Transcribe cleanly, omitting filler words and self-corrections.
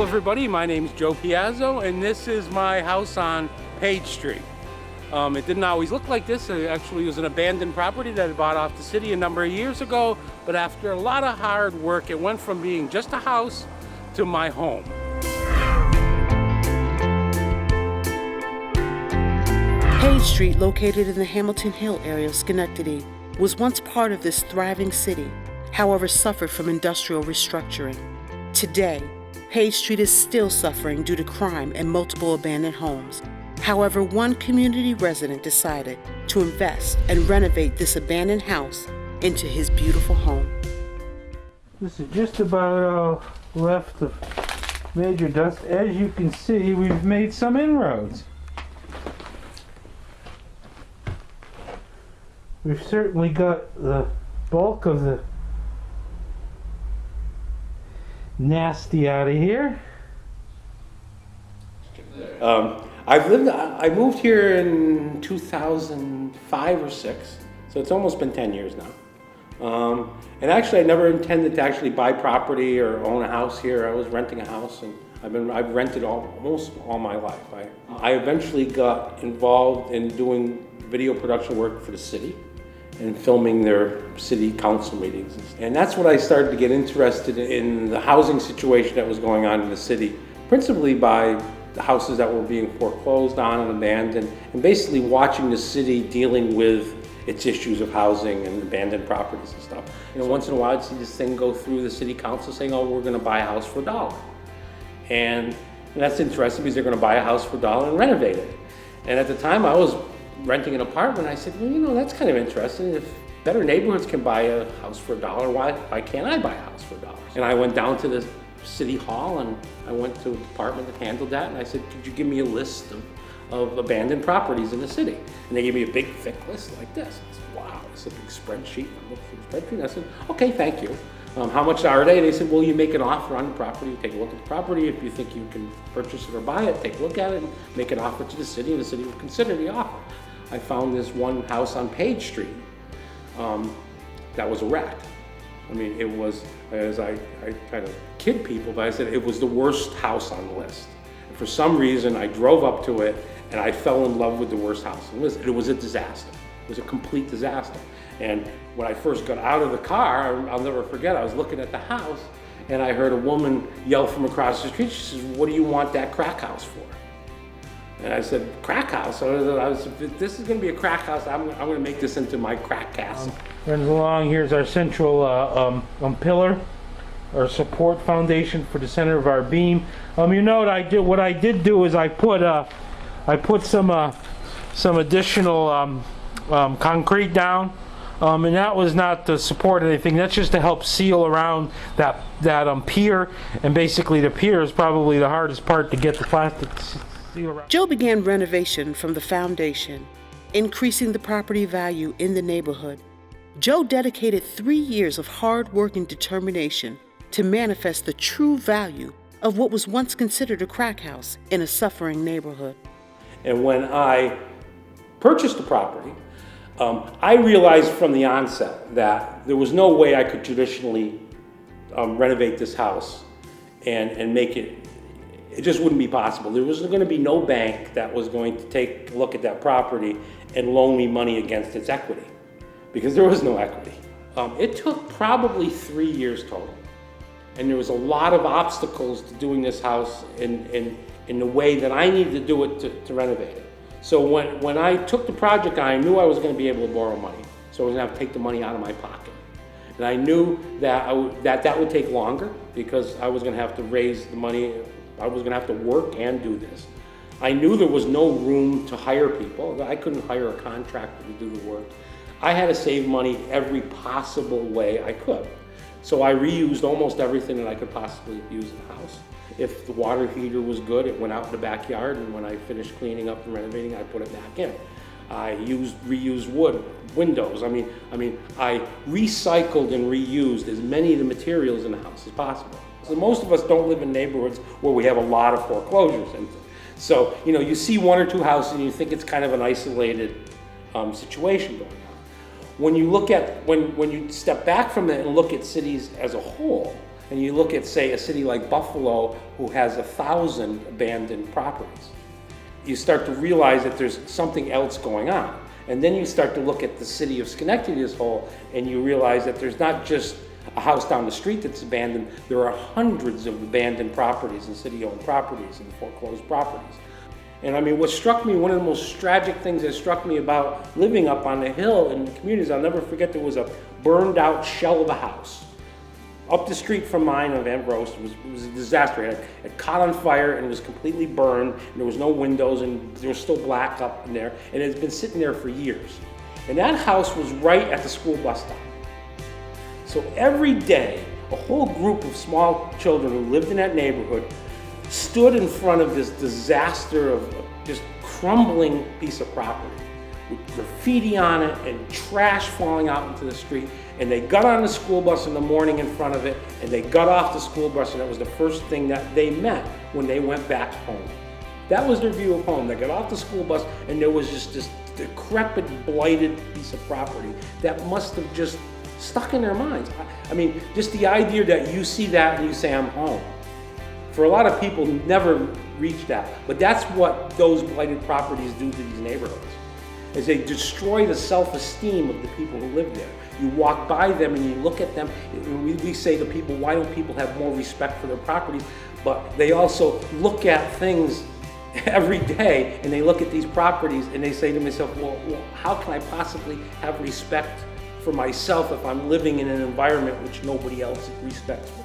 everybody, my name's Joe Piazzo and this is my house on Page Street. It didn't always look like this. It actually was an abandoned property that I bought off the city a number of years ago, but after a lot of hard work, it went from being just a house to my home. Page Street, located in the Hamilton Hill area of Schenectady, was once part of this thriving city, however suffered from industrial restructuring. Today, Page Street is still suffering due to crime and multiple abandoned homes. However, one community resident decided to invest and renovate this abandoned house into his beautiful home. This is just about all left of major dust. As you can see, we've made some inroads. We've certainly got the bulk of the nasty out of here. I moved here in 2005 or 6, so it's almost been 10 years now. And actually I never intended to actually buy property or own a house here. I was renting a house and I've rented almost all my life. I eventually got involved in doing video production work for the city and filming their city council meetings. And that's when I started to get interested in the housing situation that was going on in the city, principally by the houses that were being foreclosed on and abandoned, and basically watching the city dealing with its issues of housing and abandoned properties and stuff. You know, once in a while I'd see this thing go through the city council saying, oh, we're gonna buy a house for $1. And that's interesting because they're gonna buy a house for $1 and renovate it. And at the time I was renting an apartment. I said, well, you know, that's kind of interesting. If better neighborhoods can buy a house for $1, why can't I buy a house for $1? And I went down to the city hall and I went to a department that handled that and I said, could you give me a list of abandoned properties in the city? And they gave me a big thick list like this. I said, wow, it's a big spreadsheet. I looked through the spreadsheet and I said, okay, thank you. How much are they? And they said, well, you make an offer on the property, you take a look at the property. If you think you can purchase it or buy it, take a look at it and make an offer to the city and the city will consider the offer. I found this one house on Page Street that was a wreck. I mean, it was, as I kind of kid people, but I said it was the worst house on the list. And for some reason, I drove up to it and I fell in love with the worst house on the list. It was a disaster. It was a complete disaster. And when I first got out of the car, I'll never forget, I was looking at the house and I heard a woman yell from across the street. She says, what do you want that crack house for? And I said, crack house? So I was, if this is going to be a crack house, I'm going to make this into my crack castle. Runs along, here's our central pillar, our support foundation for the center of our beam. You know what I did do is I put some additional concrete down, and that was not to support anything. That's just to help seal around that pier. And basically, the pier is probably the hardest part to get the plastic. Joe began renovation from the foundation, increasing the property value in the neighborhood. Joe dedicated 3 years of hard work and determination to manifest the true value of what was once considered a crack house in a suffering neighborhood. And when I purchased the property, I realized from the onset that there was no way I could traditionally renovate this house and make it. It just wouldn't be possible. There was going to be no bank that was going to take a look at that property and loan me money against its equity, because there was no equity. It took probably 3 years total. And there was a lot of obstacles to doing this house in the way that I needed to do it to renovate it. So when I took the project on, I knew I was going to be able to borrow money. So I was going to have to take the money out of my pocket. And I knew that that would take longer because I was going to have to raise the money. I was going to have to work and do this. I knew there was no room to hire people. I couldn't hire a contractor to do the work. I had to save money every possible way I could. So I reused almost everything that I could possibly use in the house. If the water heater was good, it went out in the backyard, and when I finished cleaning up and renovating, I put it back in. I reused wood, windows. I mean, I recycled and reused as many of the materials in the house as possible. So most of us don't live in neighborhoods where we have a lot of foreclosures. And so, you know, you see 1 or 2 houses and you think it's kind of an isolated situation going on. When you look at, when you step back from it and look at cities as a whole, and you look at, say, a city like Buffalo, who has 1,000 abandoned properties, you start to realize that there's something else going on. And then you start to look at the city of Schenectady as a whole, and you realize that there's not just a house down the street that's abandoned, there are hundreds of abandoned properties and city-owned properties and foreclosed properties. And I mean, what struck me, one of the most tragic things that struck me about living up on the hill in the communities, I'll never forget, there was a burned out shell of a house up the street from mine on Van Gross. It was a disaster. It caught on fire and it was completely burned, and there was no windows, and there was still black up in there, and it had been sitting there for years. And that house was right at the school bus stop. So every day, a whole group of small children who lived in that neighborhood stood in front of this disaster of just crumbling piece of property with graffiti on it and trash falling out into the street. And they got on the school bus in the morning in front of it, and they got off the school bus, and that was the first thing that they met when they went back home. That was their view of home. They got off the school bus, and there was just this decrepit, blighted piece of property that must have just stuck in their minds. I mean, just the idea that you see that and you say, I'm home. For a lot of people, never reach that. But that's what those blighted properties do to these neighborhoods, is they destroy the self-esteem of the people who live there. You walk by them and you look at them, we say to people, why don't people have more respect for their properties? But they also look at things every day, and they look at these properties and they say to themselves, well, how can I possibly have respect for myself if I'm living in an environment which nobody else respects me?